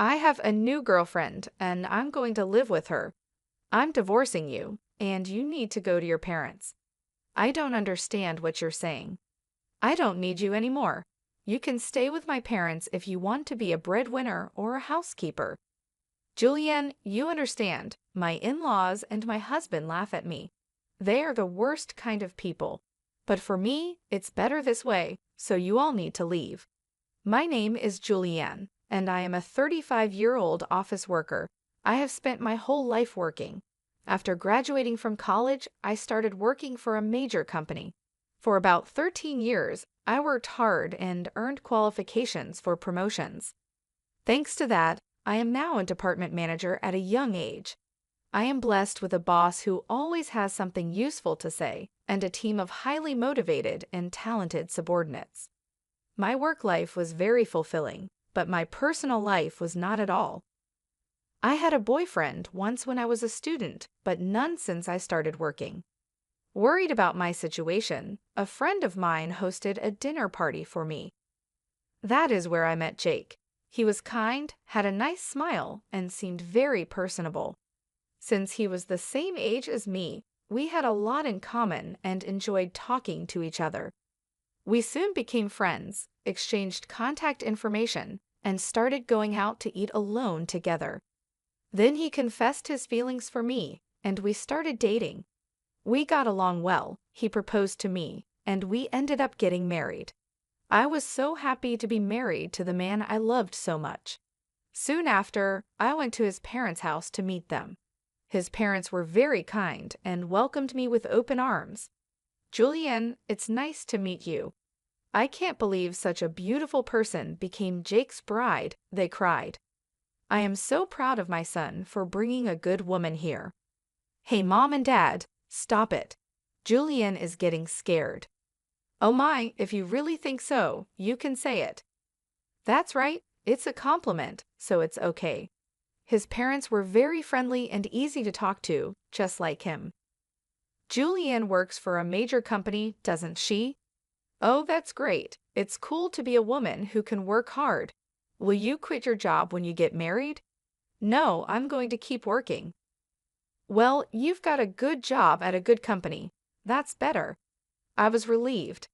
I have a new girlfriend, and I'm going to live with her. I'm divorcing you, and you need to go to your parents. I don't understand what you're saying. I don't need you anymore. You can stay with my parents if you want to be a breadwinner or a housekeeper. Julianne, you understand. My in-laws and my husband laugh at me. They are the worst kind of people. But for me, it's better this way, so you all need to leave. My name is Julianne, and I am a 35-year-old office worker. I have spent my whole life working. After graduating from college, I started working for a major company. For about 13 years, I worked hard and earned qualifications for promotions. Thanks to that, I am now a department manager at a young age. I am blessed with a boss who always has something useful to say and a team of highly motivated and talented subordinates. My work life was very fulfilling, but my personal life was not at all. I had a boyfriend once when I was a student, but none since I started working. Worried about my situation, a friend of mine hosted a dinner party for me. That is where I met Jake. He was kind, had a nice smile, and seemed very personable. Since he was the same age as me, we had a lot in common and enjoyed talking to each other. We soon became friends, exchanged contact information, and started going out to eat alone together. Then he confessed his feelings for me, and we started dating. We got along well, he proposed to me, and we ended up getting married. I was so happy to be married to the man I loved so much. Soon after, I went to his parents' house to meet them. His parents were very kind and welcomed me with open arms. Julianne, it's nice to meet you. I can't believe such a beautiful person became Jake's bride, they cried. I am so proud of my son for bringing a good woman here. Hey, Mom and Dad, stop it. Julianne is getting scared. Oh my, if you really think so, you can say it. That's right, it's a compliment, so it's okay. His parents were very friendly and easy to talk to, just like him. Julianne works for a major company, doesn't she? Oh, that's great. It's cool to be a woman who can work hard. Will you quit your job when you get married? No, I'm going to keep working. Well, you've got a good job at a good company. That's better. I was relieved.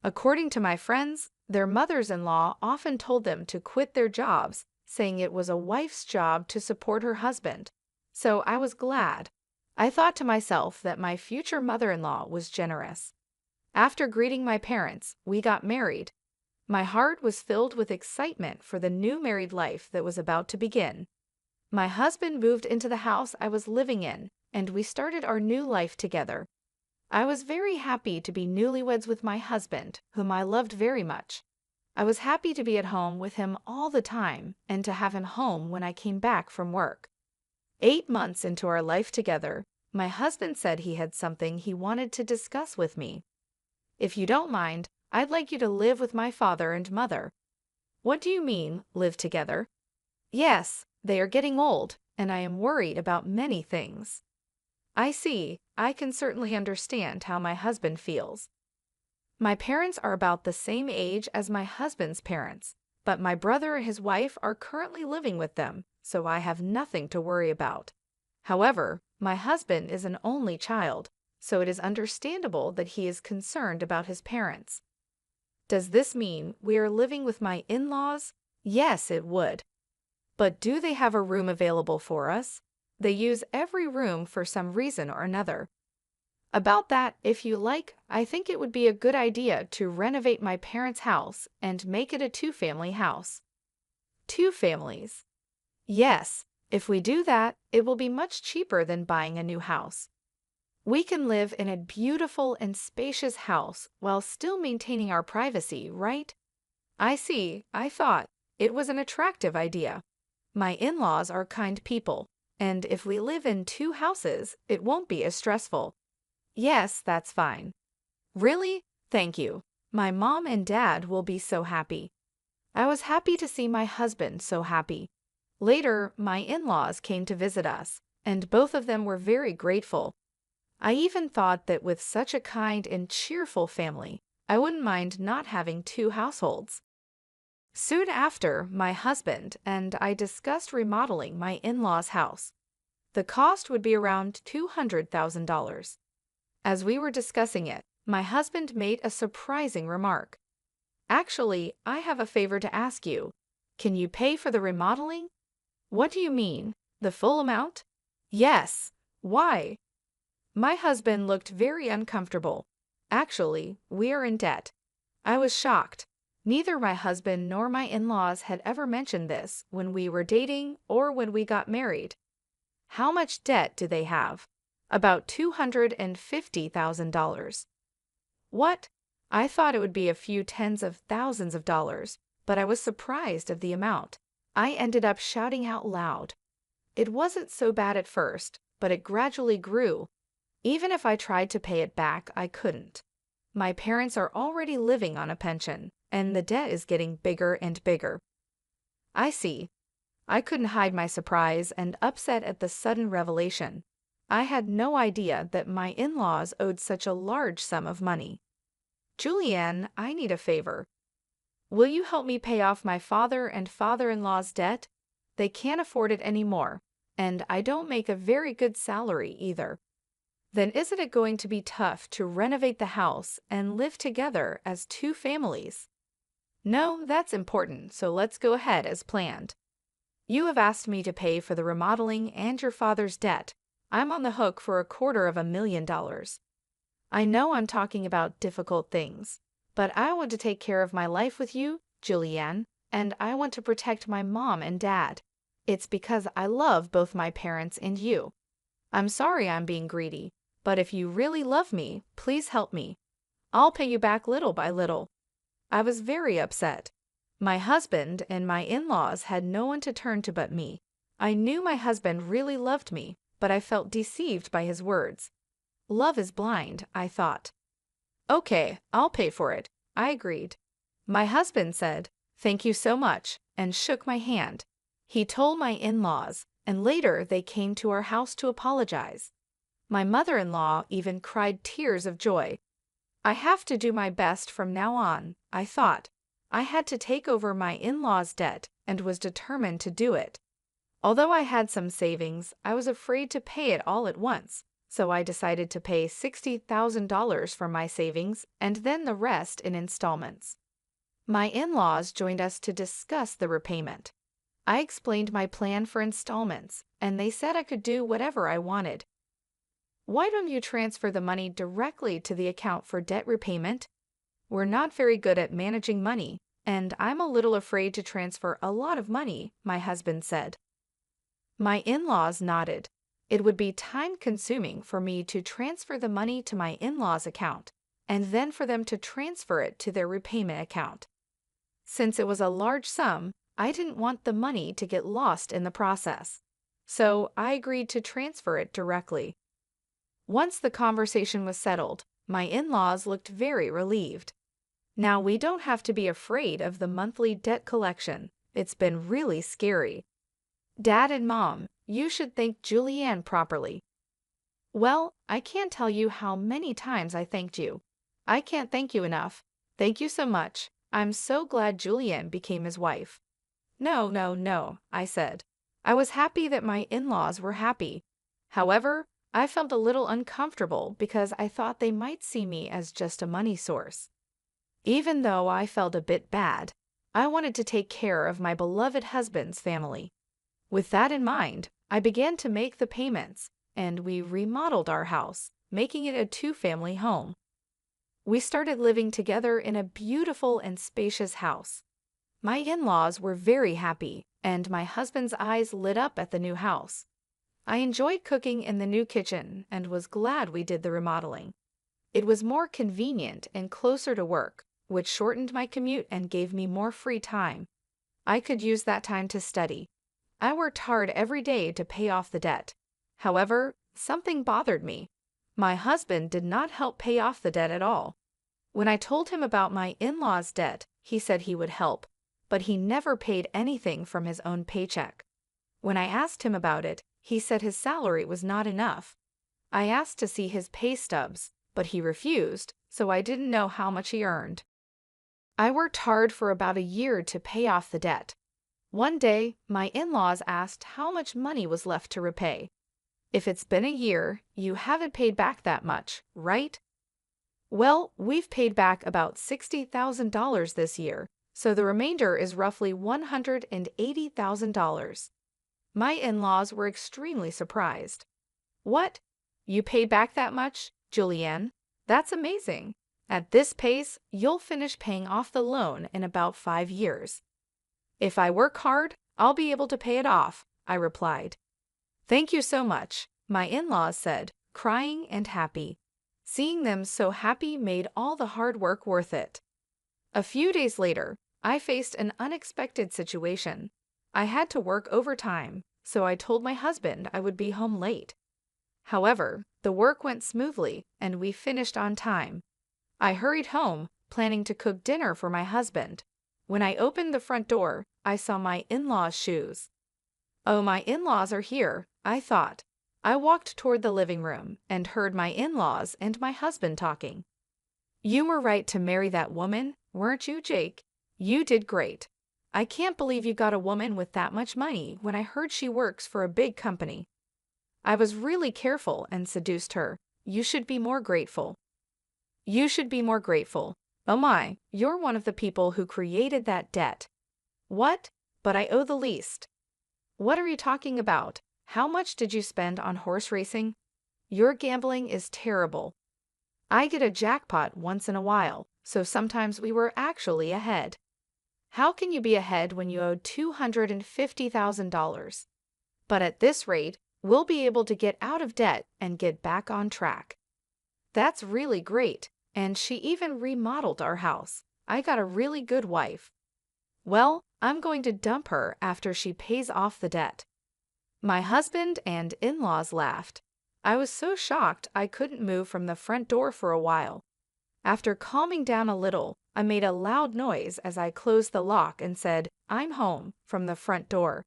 According to my friends, their mothers-in-law often told them to quit their jobs, saying it was a wife's job to support her husband. So I was glad. I thought to myself that my future mother-in-law was generous. After greeting my parents, we got married. My heart was filled with excitement for the new married life that was about to begin. My husband moved into the house I was living in, and we started our new life together. I was very happy to be newlyweds with my husband, whom I loved very much. I was happy to be at home with him all the time and to have him home when I came back from work. 8 months into our life together, my husband said he had something he wanted to discuss with me. If you don't mind, I'd like you to live with my father and mother. What do you mean, live together? Yes, they are getting old, and I am worried about many things. I see, I can certainly understand how my husband feels. My parents are about the same age as my husband's parents, but my brother and his wife are currently living with them, so I have nothing to worry about. However, my husband is an only child, so it is understandable that he is concerned about his parents. Does this mean we are living with my in-laws? Yes, it would. But do they have a room available for us? They use every room for some reason or another. About that, if you like, I think it would be a good idea to renovate my parents' house and make it a two-family house. 2 families. Yes, if we do that, it will be much cheaper than buying a new house. We can live in a beautiful and spacious house while still maintaining our privacy, right? I see, I thought it was an attractive idea. My in-laws are kind people, and if we live in 2 houses, it won't be as stressful. Yes, that's fine. Really? Thank you. My mom and dad will be so happy. I was happy to see my husband so happy. Later, my in-laws came to visit us, and both of them were very grateful. I even thought that with such a kind and cheerful family, I wouldn't mind not having 2 households. Soon after, my husband and I discussed remodeling my in-laws' house. The cost would be around $200,000. As we were discussing it, my husband made a surprising remark. Actually, I have a favor to ask you. Can you pay for the remodeling? What do you mean? The full amount? Yes. Why? My husband looked very uncomfortable. Actually, we are in debt. I was shocked. Neither my husband nor my in-laws had ever mentioned this when we were dating or when we got married. How much debt do they have? About $250,000. What? I thought it would be a few tens of thousands of dollars, but I was surprised of the amount. I ended up shouting out loud. It wasn't so bad at first, but it gradually grew. Even if I tried to pay it back, I couldn't. My parents are already living on a pension, and the debt is getting bigger and bigger. I see. I couldn't hide my surprise and upset at the sudden revelation. I had no idea that my in-laws owed such a large sum of money. Julianne, I need a favor. Will you help me pay off my father and father-in-law's debt? They can't afford it anymore, and I don't make a very good salary either. Then isn't it going to be tough to renovate the house and live together as two families? No, that's important, so let's go ahead as planned. You have asked me to pay for the remodeling and your father's debt. I'm on the hook for $250,000. I know I'm talking about difficult things, but I want to take care of my life with you, Julianne, and I want to protect my mom and dad. It's because I love both my parents and you. I'm sorry I'm being greedy, but if you really love me, please help me. I'll pay you back little by little. I was very upset. My husband and my in-laws had no one to turn to but me. I knew my husband really loved me, but I felt deceived by his words. Love is blind, I thought. Okay, I'll pay for it, I agreed. My husband said, "Thank you so much," and shook my hand. He told my in-laws, and later they came to our house to apologize. My mother-in-law even cried tears of joy. I have to do my best from now on, I thought. I had to take over my in-laws' debt and was determined to do it. Although I had some savings, I was afraid to pay it all at once, so I decided to pay $60,000 from my savings and then the rest in installments. My in-laws joined us to discuss the repayment. I explained my plan for installments, and they said I could do whatever I wanted. Why don't you transfer the money directly to the account for debt repayment? We're not very good at managing money, and I'm a little afraid to transfer a lot of money, my husband said. My in-laws nodded. It would be time-consuming for me to transfer the money to my in-laws' account, and then for them to transfer it to their repayment account. Since it was a large sum, I didn't want the money to get lost in the process, so I agreed to transfer it directly. Once the conversation was settled, my in-laws looked very relieved. Now we don't have to be afraid of the monthly debt collection. It's been really scary. Dad and Mom, you should thank Julianne properly. Well, I can't tell you how many times I thanked you. I can't thank you enough. Thank you so much. I'm so glad Julianne became his wife. No, I said. I was happy that my in-laws were happy. However, I felt a little uncomfortable because I thought they might see me as just a money source. Even though I felt a bit bad, I wanted to take care of my beloved husband's family. With that in mind, I began to make the payments, and we remodeled our house, making it a two-family home. We started living together in a beautiful and spacious house. My in-laws were very happy, and my husband's eyes lit up at the new house. I enjoyed cooking in the new kitchen and was glad we did the remodeling. It was more convenient and closer to work, which shortened my commute and gave me more free time. I could use that time to study. I worked hard every day to pay off the debt. However, something bothered me. My husband did not help pay off the debt at all. When I told him about my in-laws' debt, he said he would help, but he never paid anything from his own paycheck. When I asked him about it, he said his salary was not enough. I asked to see his pay stubs, but he refused, so I didn't know how much he earned. I worked hard for about a year to pay off the debt. One day, my in-laws asked how much money was left to repay. If it's been a year, you haven't paid back that much, right? Well, we've paid back about $60,000 this year, so the remainder is roughly $180,000. My in-laws were extremely surprised. What? You paid back that much, Julianne? That's amazing. At this pace, you'll finish paying off the loan in about 5 years. If I work hard, I'll be able to pay it off, I replied. Thank you so much, my in-laws said, crying and happy. Seeing them so happy made all the hard work worth it. A few days later, I faced an unexpected situation. I had to work overtime, so I told my husband I would be home late. However, the work went smoothly and we finished on time. I hurried home, planning to cook dinner for my husband. When I opened the front door, I saw my in-laws' shoes. Oh, my in-laws are here, I thought. I walked toward the living room and heard my in-laws and my husband talking. You were right to marry that woman, weren't you, Jake? You did great. I can't believe you got a woman with that much money when I heard she works for a big company. I was really careful and seduced her. You should be more grateful. You should be more grateful. Oh my, you're one of the people who created that debt. What? But I owe the least. What are you talking about? How much did you spend on horse racing? Your gambling is terrible. I get a jackpot once in a while, so sometimes we were actually ahead. How can you be ahead when you owe $250,000? But at this rate, we'll be able to get out of debt and get back on track. That's really great, and she even remodeled our house. I got a really good wife. Well, I'm going to dump her after she pays off the debt. My husband and in-laws laughed. I was so shocked I couldn't move from the front door for a while. After calming down a little, I made a loud noise as I closed the lock and said, "I'm home," from the front door.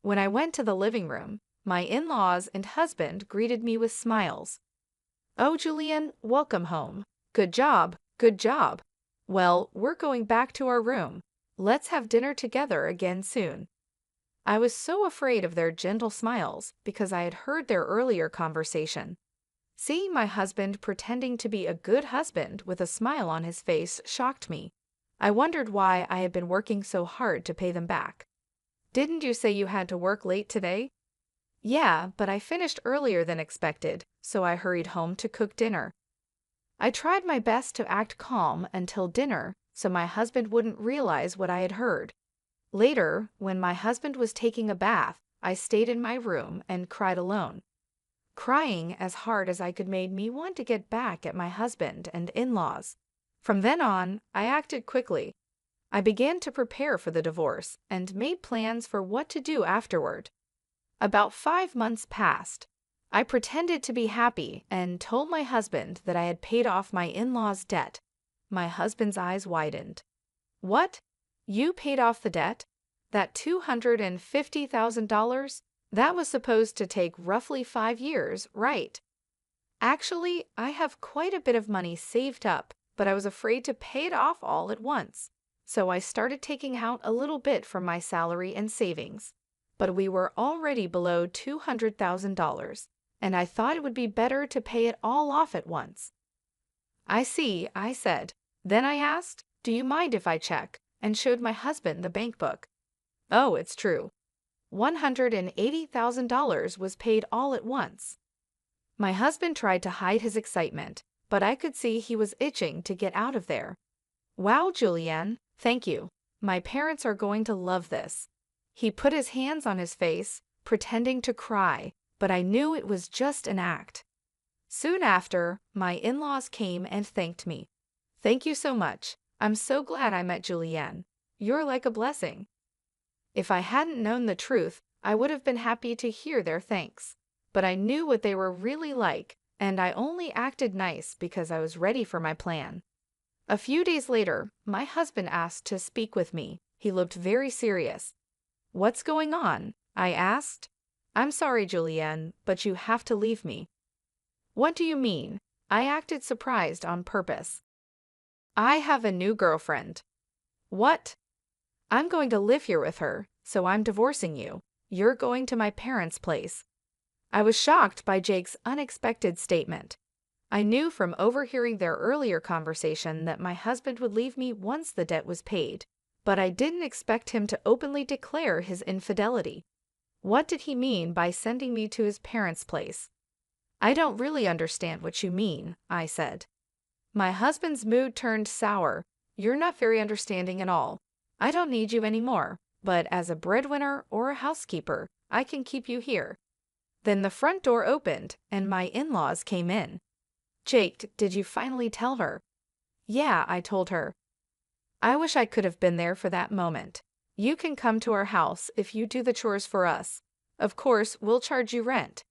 When I went to the living room, my in-laws and husband greeted me with smiles. "Oh, Julian, welcome home. Good job, good job. Well, we're going back to our room. Let's have dinner together again soon." I was so afraid of their gentle smiles because I had heard their earlier conversation. Seeing my husband pretending to be a good husband with a smile on his face shocked me. I wondered why I had been working so hard to pay them back. "Didn't you say you had to work late today?" "Yeah, but I finished earlier than expected, so I hurried home to cook dinner." I tried my best to act calm until dinner, so my husband wouldn't realize what I had heard. Later, when my husband was taking a bath, I stayed in my room and cried alone. Crying as hard as I could made me want to get back at my husband and in-laws. From then on, I acted quickly. I began to prepare for the divorce and made plans for what to do afterward. About 5 months passed. I pretended to be happy and told my husband that I had paid off my in-laws' debt. My husband's eyes widened. "What? You paid off the debt? That $250,000? That was supposed to take roughly 5 years, right?" "Actually, I have quite a bit of money saved up, but I was afraid to pay it off all at once. So I started taking out a little bit from my salary and savings. But we were already below $200,000, and I thought it would be better to pay it all off at once." "I see," I said. Then I asked, "Do you mind if I check?" and showed my husband the bank book. Oh, it's true. $180,000 was paid all at once. My husband tried to hide his excitement, but I could see he was itching to get out of there. "Wow, Julianne, thank you. My parents are going to love this." He put his hands on his face, pretending to cry, but I knew it was just an act. Soon after, my in-laws came and thanked me. "Thank you so much. I'm so glad I met Julianne. You're like a blessing." If I hadn't known the truth, I would have been happy to hear their thanks. But I knew what they were really like, and I only acted nice because I was ready for my plan. A few days later, my husband asked to speak with me. He looked very serious. "What's going on?" I asked. "I'm sorry, Julianne, but you have to leave me." "What do you mean?" I acted surprised on purpose. I have a new girlfriend. What? I'm going to live here with her, so I'm divorcing you. You're going to my parents' place. I was shocked by Jake's unexpected statement. I knew from overhearing their earlier conversation that my husband would leave me once the debt was paid, but I didn't expect him to openly declare his infidelity. What did he mean by sending me to his parents' place? I don't really understand what you mean, I said. My husband's mood turned sour. You're not very understanding at all. I don't need you anymore, but as a breadwinner or a housekeeper, I can keep you here. Then the front door opened, and my in-laws came in. Jake, did you finally tell her? Yeah, I told her. I wish I could have been there for that moment. You can come to our house if you do the chores for us. Of course, we'll charge you rent.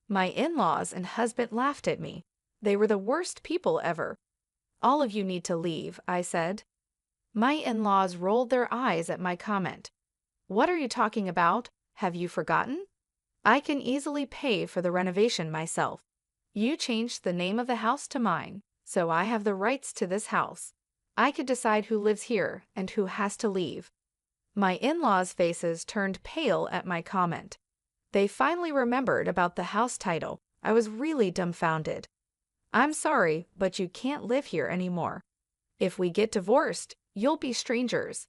My in-laws and husband laughed at me. They were the worst people ever. All of you need to leave, I said. My in-laws rolled their eyes at my comment. What are you talking about? Have you forgotten? I can easily pay for the renovation myself. You changed the name of the house to mine, so I have the rights to this house. I could decide who lives here and who has to leave. My in-laws' faces turned pale at my comment. They finally remembered about the house title. I was really dumbfounded. I'm sorry, but you can't live here anymore. If we get divorced, you'll be strangers.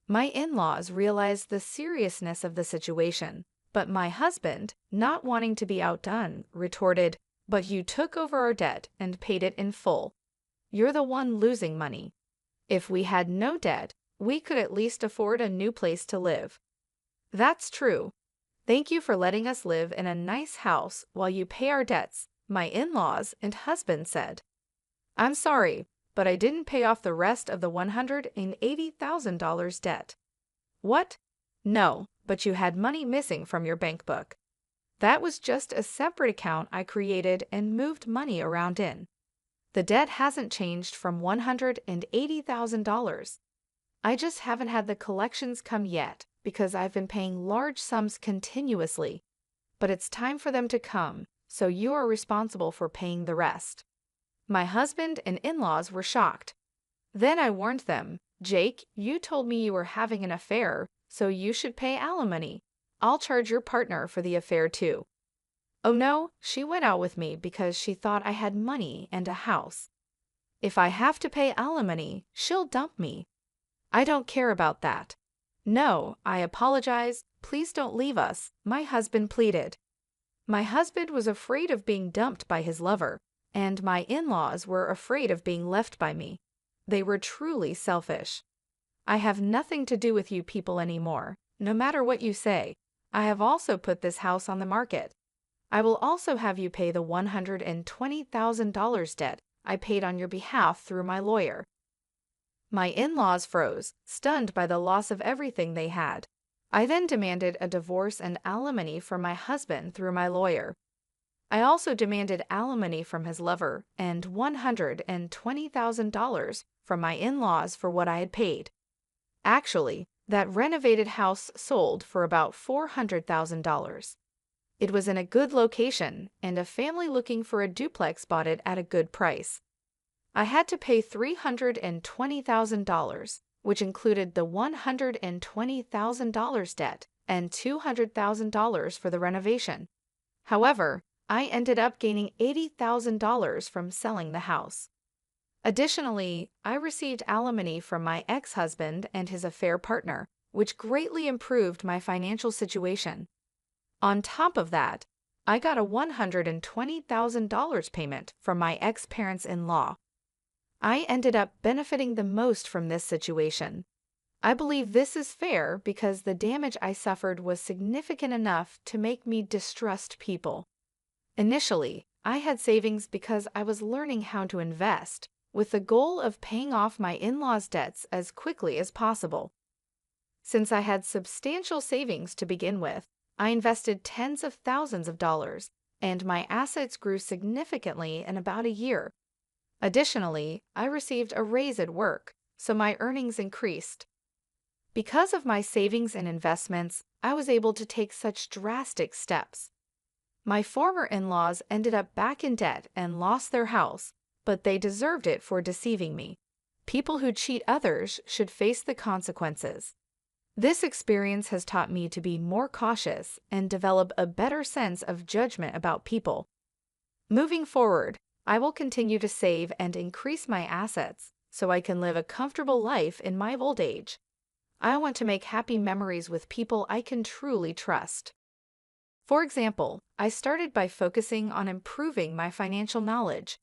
My in-laws realized the seriousness of the situation, but my husband, not wanting to be outdone, retorted, "But you took over our debt and paid it in full. You're the one losing money. If we had no debt, we could at least afford a new place to live." That's true. Thank you for letting us live in a nice house while you pay our debts, my in-laws and husband said. I'm sorry, but I didn't pay off the rest of the $180,000 debt. What? No, but you had money missing from your bank book. That was just a separate account I created and moved money around in. The debt hasn't changed from $180,000. I just haven't had the collections come yet because I've been paying large sums continuously. But it's time for them to come, so you are responsible for paying the rest. My husband and in-laws were shocked. Then I warned them, Jake, you told me you were having an affair, so you should pay alimony. I'll charge your partner for the affair too. Oh no, she went out with me because she thought I had money and a house. If I have to pay alimony, she'll dump me. I don't care about that. No, I apologize. Please don't leave us, my husband pleaded. My husband was afraid of being dumped by his lover, and my in-laws were afraid of being left by me. They were truly selfish. I have nothing to do with you people anymore, no matter what you say. I have also put this house on the market. I will also have you pay the $120,000 debt I paid on your behalf through my lawyer. My in-laws froze, stunned by the loss of everything they had. I then demanded a divorce and alimony from my husband through my lawyer. I also demanded alimony from his lover and $120,000 from my in-laws for what I had paid. Actually, that renovated house sold for about $400,000. It was in a good location, and a family looking for a duplex bought it at a good price. I had to pay $320,000, which included the $120,000 debt and $200,000 for the renovation. However, I ended up gaining $80,000 from selling the house. Additionally, I received alimony from my ex-husband and his affair partner, which greatly improved my financial situation. On top of that, I got a $120,000 payment from my ex-parents-in-law. I ended up benefiting the most from this situation. I believe this is fair because the damage I suffered was significant enough to make me distrust people. Initially, I had savings because I was learning how to invest, with the goal of paying off my in-laws' debts as quickly as possible. Since I had substantial savings to begin with, I invested tens of thousands of dollars, and my assets grew significantly in about a year. Additionally, I received a raise at work, so my earnings increased. Because of my savings and investments, I was able to take such drastic steps. My former in-laws ended up back in debt and lost their house, but they deserved it for deceiving me. People who cheat others should face the consequences. This experience has taught me to be more cautious and develop a better sense of judgment about people. Moving forward, I will continue to save and increase my assets so I can live a comfortable life in my old age. I want to make happy memories with people I can truly trust. For example, I started by focusing on improving my financial knowledge.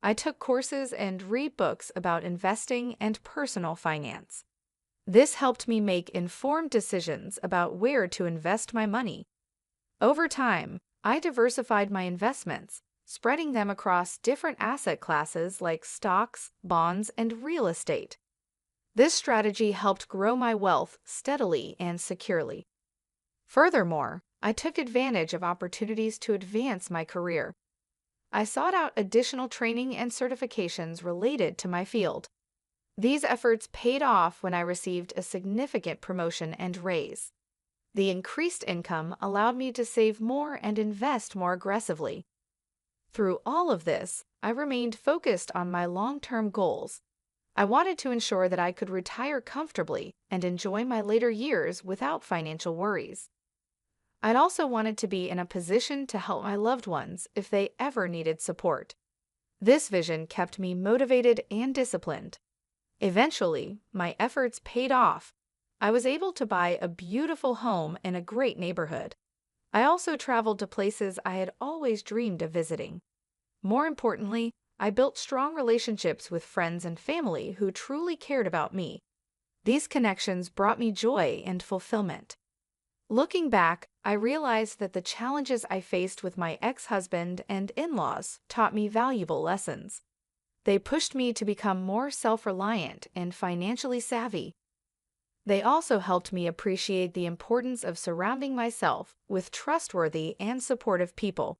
I took courses and read books about investing and personal finance. This helped me make informed decisions about where to invest my money. Over time, I diversified my investments, spreading them across different asset classes like stocks, bonds, and real estate. This strategy helped grow my wealth steadily and securely. Furthermore, I took advantage of opportunities to advance my career. I sought out additional training and certifications related to my field. These efforts paid off when I received a significant promotion and raise. The increased income allowed me to save more and invest more aggressively. Through all of this, I remained focused on my long-term goals. I wanted to ensure that I could retire comfortably and enjoy my later years without financial worries. I'd also wanted to be in a position to help my loved ones if they ever needed support. This vision kept me motivated and disciplined. Eventually, my efforts paid off. I was able to buy a beautiful home in a great neighborhood. I also traveled to places I had always dreamed of visiting. More importantly, I built strong relationships with friends and family who truly cared about me. These connections brought me joy and fulfillment. Looking back, I realized that the challenges I faced with my ex-husband and in-laws taught me valuable lessons. They pushed me to become more self-reliant and financially savvy. They also helped me appreciate the importance of surrounding myself with trustworthy and supportive people.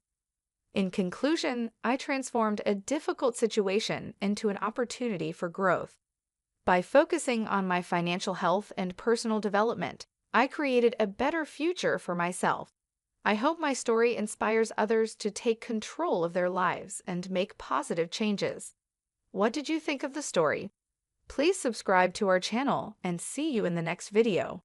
In conclusion, I transformed a difficult situation into an opportunity for growth. By focusing on my financial health and personal development, I created a better future for myself. I hope my story inspires others to take control of their lives and make positive changes. What did you think of the story? Please subscribe to our channel and see you in the next video.